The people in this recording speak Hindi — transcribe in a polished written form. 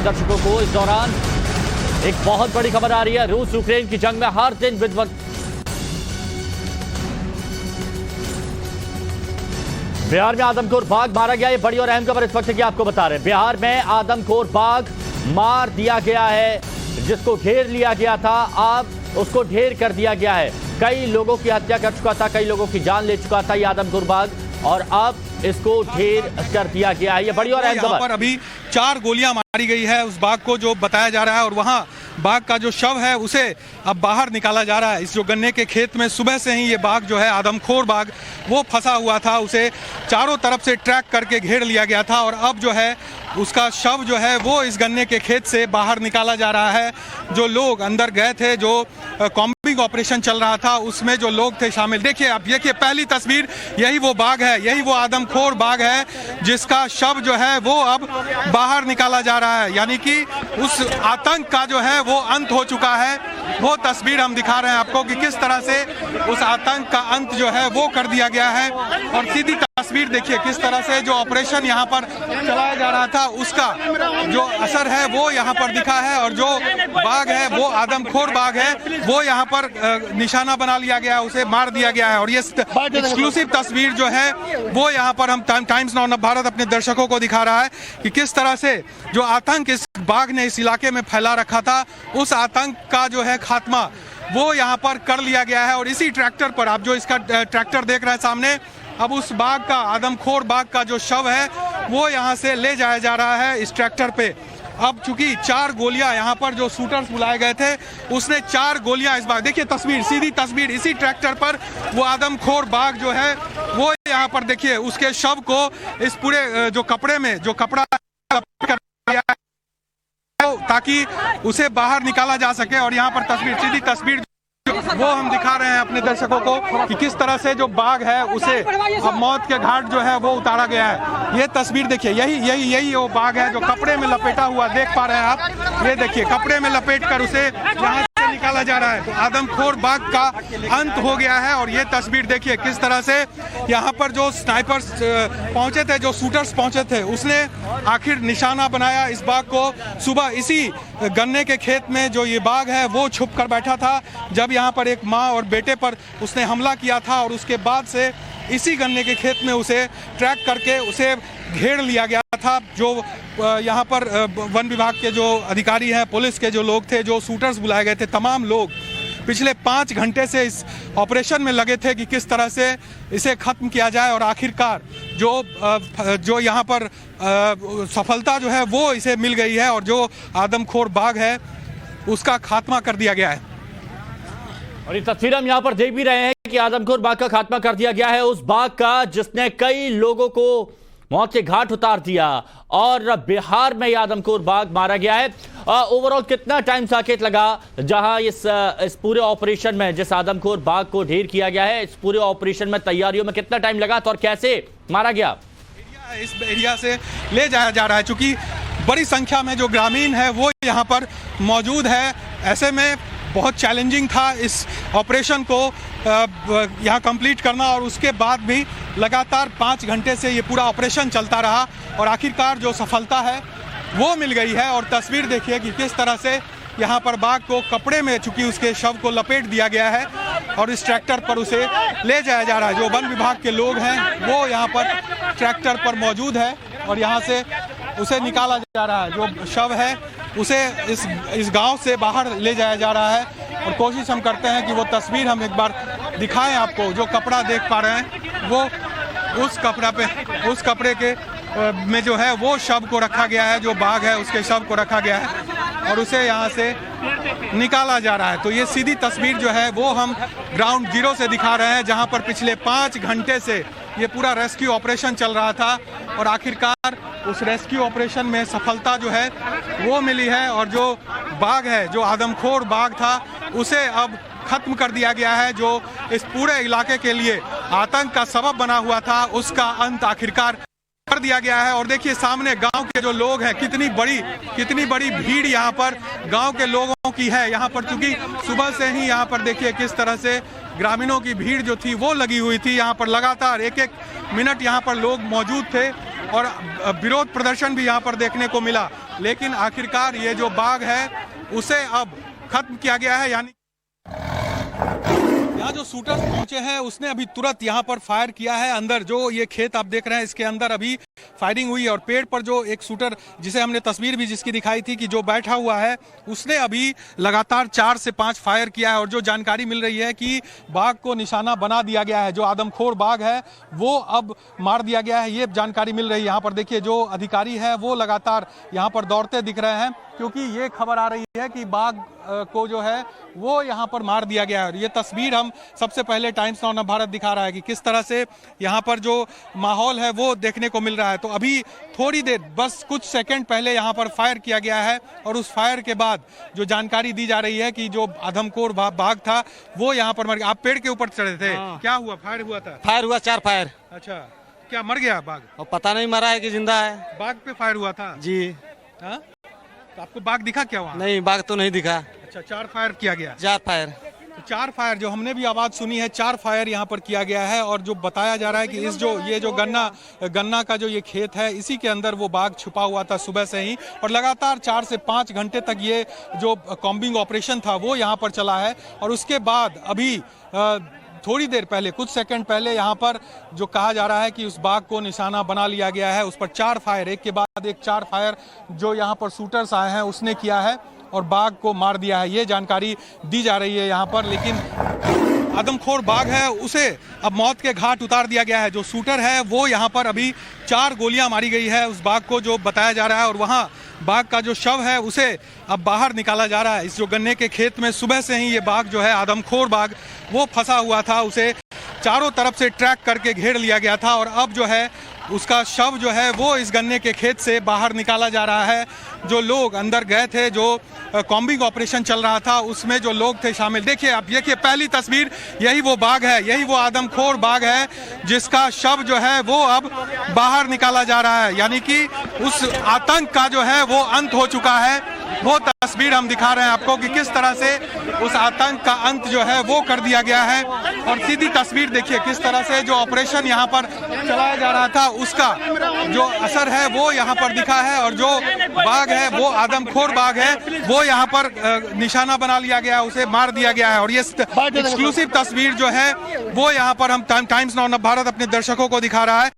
अपने दर्शकों को। इस दौरान एक बहुत बड़ी खबर आ रही है, रूस यूक्रेन की जंग में हर दिन बिहार में आदमखोर बाघ मारा गया। ये बड़ी और अहम खबर इस वक्त की आपको बता रहे हैं। बिहार में आदमखोर बाघ मार दिया गया है, जिसको घेर लिया गया था, अब उसको ढेर कर दिया गया है। कई लोगों की हत्या कर चुका था, कई लोगों की जान ले चुका था ये आदमखोर बाघ, और अब इसको ढेर कर दिया गया है। ये बड़ी और अहम खबर। पर अभी 4 गोलियां मारी गई है उस बाघ को, जो बताया जा रहा है, और वहां बाघ का जो शव है उसे अब बाहर निकाला जा रहा है। इस जो गन्ने के खेत में सुबह से ही ये बाघ जो है, आदमखोर बाघ, वो फंसा हुआ था। उसे चारों तरफ से ट्रैक करके घेर लिया गया था, और अब जो है उसका शव जो है वो इस गन्ने के खेत से बाहर निकाला जा रहा है। जो लोग अंदर गए थे, जो कॉम्बिंग ऑपरेशन चल रहा था, उसमें जो लोग थे शामिल, देखिए आप, देखिए पहली तस्वीर, यही वो बाघ है, यही वो आदमखोर बाघ है जिसका शव जो है वो अब बाहर निकाला जा रहा है। यानी कि उस आतंक का जो है वो अंत हो चुका है। वो तस्वीर हम दिखा रहे हैं आपको कि किस तरह से उस आतंक का अंत जो है वो कर दिया गया है। और सीधी तस्वीर देखिए किस तरह से जो ऑपरेशन यहाँ पर चलाया जा रहा था उसका जो असर है वो यहाँ पर दिखा है, और जो बाघ है वो आदमखोर बाघ है, वो यहाँ पर निशाना बना लिया गया है, उसे मार दिया गया है। और ये एक्सक्लूसिव तस्वीर जो है वो यहाँ पर हम टाइम्स नाउ भारत अपने दर्शकों को दिखा रहा है कि किस तरह से जो आतंक इस बाघ ने इस इलाके में फैला रखा था, उस आतंक का जो है खात्मा वो यहाँ पर कर लिया गया है। और इसी ट्रैक्टर पर, आप जो इसका ट्रैक्टर देख रहे हैं सामने, अब उस बाघ का, आदमखोर बाघ का जो शव है वो यहाँ से ले जाया जा रहा है इस ट्रैक्टर पे। अब चूंकि 4 गोलियां यहाँ पर जो शूटर्स बुलाए गए थे, उसने 4 गोलियां इस बाघ, देखिए तस्वीर, सीधी तस्वीर, इसी ट्रैक्टर पर वो आदमखोर बाघ जो है वो यहाँ पर देखिए उसके शव को इस पूरे जो कपड़े में, जो कपड़ा कर दिया है ताकि उसे बाहर निकाला जा सके। और यहाँ पर तस्वीर, सीधी तस्वीर वो हम दिखा रहे हैं अपने दर्शकों को कि किस तरह से जो बाघ है उसे अब मौत के घाट जो है वो उतारा गया है। ये तस्वीर देखिए, यही वो बाघ है जो कपड़े में लपेटा हुआ देख पा रहे हैं आप। ये देखिए कपड़े में लपेट कर उसे यहाँ से निकाला जा रहा है। तो आदमखोर बाघ का अंत हो गया है। और ये तस्वीर देखिए किस तरह से यहाँ पर जो स्नाइपर्स पहुंचे थे, जो शूटर्स पहुंचे थे, उसने आखिर निशाना बनाया इस बाघ को। सुबह इसी गन्ने के खेत में जो ये बाघ है वो छुप कर बैठा था, जब यहाँ पर एक माँ और बेटे पर उसने हमला किया था, और उसके बाद से इसी गन्ने के खेत में उसे ट्रैक करके उसे घेर लिया गया था। जो यहाँ पर वन विभाग के जो अधिकारी हैं, पुलिस के जो लोग थे, जो शूटर्स बुलाए गए थे, तमाम लोग पिछले 5 घंटे से इस ऑपरेशन में लगे थे कि किस तरह से इसे खत्म किया जाए। और आखिरकार जो यहाँ पर सफलता जो है वो इसे मिल गई है, और जो आदमखोर बाघ है उसका खात्मा कर दिया गया है। और ये तस्वीर हम यहाँ पर देख भी रहे हैं कि आदमखोर बाघ का खात्मा कर दिया गया है, उस बाघ का जिसने कई लोगों को मौत के घाट उतार दिया। और बिहार में आदमखोर बाघ मारा गया है। ओवरऑल कितना टाइम साकेत लगा जहां इस पूरे ऑपरेशन में, जिस आदमखोर बाघ को ढेर किया गया है, इस पूरे ऑपरेशन में, तैयारियों में कितना टाइम लगा था और कैसे मारा गया? इस एरिया से ले जाया जा रहा है, चूंकि बड़ी संख्या में जो ग्रामीण है वो यहाँ पर मौजूद है। ऐसे में बहुत चैलेंजिंग था इस ऑपरेशन को यहाँ कंप्लीट करना, और उसके बाद भी लगातार 5 घंटे से ये पूरा ऑपरेशन चलता रहा, और आखिरकार जो सफलता है वो मिल गई है। और तस्वीर देखिए कि किस तरह से यहाँ पर बाघ को कपड़े में, चूंकि उसके शव को लपेट दिया गया है, और इस ट्रैक्टर पर उसे ले जाया जा रहा है। जो वन विभाग के लोग हैं वो यहाँ पर ट्रैक्टर पर मौजूद है, और यहाँ से उसे निकाला जा रहा है। जो शव है उसे इस गांव से बाहर ले जाया जा रहा है। और कोशिश हम करते हैं कि वो तस्वीर हम एक बार दिखाएं आपको। जो कपड़ा देख पा रहे हैं वो उस कपड़े के में जो है वो शव को रखा गया है, जो बाघ है उसके शव को रखा गया है, और उसे यहाँ से निकाला जा रहा है। तो ये सीधी तस्वीर जो है वो हम ग्राउंड जीरो से दिखा रहे हैं, जहाँ पर पिछले 5 घंटे से ये पूरा रेस्क्यू ऑपरेशन चल रहा था, और आखिरकार उस रेस्क्यू ऑपरेशन में सफलता जो है वो मिली है। और जो बाघ है, जो आदमखोर बाघ था, उसे अब खत्म कर दिया गया है। जो इस पूरे इलाके के लिए आतंक का सबब बना हुआ था, उसका अंत आखिरकार कर दिया गया है। और देखिए सामने गांव के जो लोग हैं, कितनी बड़ी भीड़ यहाँ पर गांव के लोगों की है। यहाँ पर चूंकि सुबह से ही यहाँ पर देखिए किस तरह से ग्रामीणों की भीड़ जो थी वो लगी हुई थी। यहाँ पर लगातार 1-1 मिनट यहाँ पर लोग मौजूद थे, और विरोध प्रदर्शन भी यहाँ पर देखने को मिला, लेकिन आखिरकार ये जो बाघ है उसे अब खत्म किया गया है। यानी यहाँ जो शूटर्स पहुंचे हैं उसने अभी तुरंत यहाँ पर फायर किया है। अंदर जो ये खेत आप देख रहे हैं इसके अंदर अभी फायरिंग हुई और पेड़ पर जो एक शूटर जिसे हमने तस्वीर भी जिसकी दिखाई थी कि जो बैठा हुआ है उसने अभी लगातार 4 से 5 फायर किया है। और जो जानकारी मिल रही है कि बाघ को निशाना बना दिया गया है, जो आदमखोर बाघ है वो अब मार दिया गया है, ये जानकारी मिल रही है। यहाँ पर देखिए जो अधिकारी है वो लगातार यहाँ पर दौड़ते दिख रहे हैं, क्योंकि ये खबर आ रही है कि बाघ को जो है वो यहाँ पर मार दिया गया है। और ये तस्वीर हम सबसे पहले टाइम्स नाउ भारत दिखा रहा है कि किस तरह से यहाँ पर जो माहौल है वो देखने को मिल रहा है। तो अभी थोड़ी देर बस कुछ सेकंड पहले यहाँ पर फायर किया गया है और उस फायर के बाद जो जानकारी दी जा रही है कि जो आदमखोर बाघ था वो यहाँ पर मर गया। आप पेड़ के ऊपर चढ़े थे, क्या हुआ? फायर हुआ था? फायर हुआ 4 फायर। अच्छा, क्या मर गया बाघ? और पता नहीं मरा है कि जिंदा है। बाघ पे फायर हुआ था जी। हाँ, तो आपको बाघ दिखा क्या वहाँ? नहीं, बाघ तो नहीं दिखा। अच्छा, 4 फायर किया गया? 4 फायर। तो 4 फायर जो हमने भी आवाज सुनी है, 4 फायर यहाँ पर किया गया है। और जो बताया जा रहा है कि इस ये जो गन्ना का जो ये खेत है इसी के अंदर वो बाघ छुपा हुआ था सुबह से ही, और लगातार 4 से 5 घंटे तक ये जो कॉम्बिंग ऑपरेशन था वो यहाँ पर चला है। और उसके बाद अभी थोड़ी देर पहले, कुछ सेकंड पहले यहाँ पर जो कहा जा रहा है कि उस बाघ को निशाना बना लिया गया है, उस पर 4 फायर, एक के बाद एक 4 फायर जो यहाँ पर शूटर्स आए हैं उसने किया है और बाघ को मार दिया है, ये जानकारी दी जा रही है यहाँ पर। लेकिन आदमखोर बाघ है उसे अब मौत के घाट उतार दिया गया है। जो शूटर है वो यहाँ पर अभी 4 गोलियां मारी गई है उस बाघ को, जो बताया जा रहा है। और वहाँ बाघ का जो शव है उसे अब बाहर निकाला जा रहा है। इस जो गन्ने के खेत में सुबह से ही ये बाघ जो है आदमखोर बाघ वो फंसा हुआ था, उसे चारों तरफ से ट्रैक करके घेर लिया गया था और अब जो है उसका शव जो है वो इस गन्ने के खेत से बाहर निकाला जा रहा है। जो लोग अंदर गए थे, जो कॉम्बिंग ऑपरेशन चल रहा था उसमें जो लोग थे शामिल, देखिए आप, देखिए पहली तस्वीर, यही वो बाघ है, यही वो आदमखोर बाघ है जिसका शव जो है वो अब बाहर निकाला जा रहा है। यानी कि उस आतंक का जो है वो अंत हो चुका है। वो तस्वीर हम दिखा रहे हैं आपको कि किस तरह से उस आतंक का अंत जो है वो कर दिया गया है। और सीधी तस्वीर देखिए किस तरह से जो ऑपरेशन यहाँ पर चलाया जा रहा था उसका जो असर है वो यहाँ पर दिखा है। और जो बाघ है वो आदमखोर बाघ है, वो यहाँ पर निशाना बना लिया गया, उसे मार दिया गया है। और ये एक्सक्लूसिव तस्वीर जो है वो यहाँ पर हम टाइम्स नाउ भारत अपने दर्शकों को दिखा रहा है।